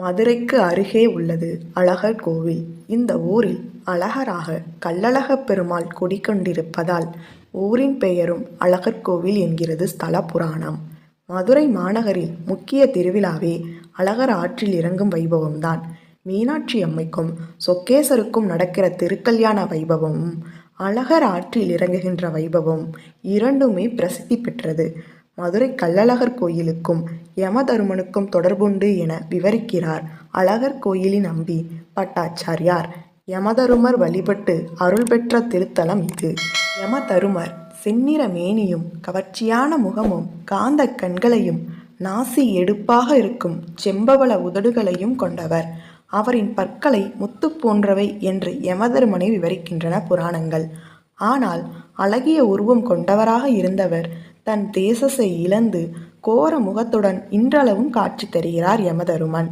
மதுரைக்கு அருகே உள்ளது அழகர் கோவில். இந்த ஊரில் அழகராக கள்ளழகப் பெருமாள் குடிகொண்டிருப்பதால் ஊரின் பெயரும் அழகர் கோவில் என்கிறது ஸ்தல புராணம். மதுரை மாநகரில் முக்கிய திருவிழாவே அழகர் ஆற்றில் இறங்கும் வைபவம்தான். மீனாட்சி அம்மைக்கும் சொக்கேசருக்கும் நடக்கிற திருக்கல்யாண வைபவமும் அழகர் ஆற்றில் இறங்குகின்ற வைபவம் இரண்டுமே பிரசித்தி பெற்றது. மதுரை கள்ளழகர் கோயிலுக்கும் யமதருமனுக்கும் தொடர்புண்டு என விவரிக்கிறார் அழகர் கோயிலின் அம்பி பட்டாச்சாரியார். யமதருமர் வழிபட்டு அருள் பெற்ற திருத்தலம் இது. யமதருமர் செந்நிற மேனியும் கவர்ச்சியான முகமும் காந்த கண்களையும் நாசி எடுப்பாக இருக்கும் செம்பவள உதடுகளையும் கொண்டவர். அவரின் பற்களை முத்து போன்றவை என்று யமதருமனை விவரிக்கின்றன புராணங்கள். ஆனால் அழகிய உருவம் கொண்டவராக இருந்தவர் தன் தேசத்தை இழந்து கோர முகத்துடன் இன்றளவும் காட்சி தருகிறார் யமதருமன்.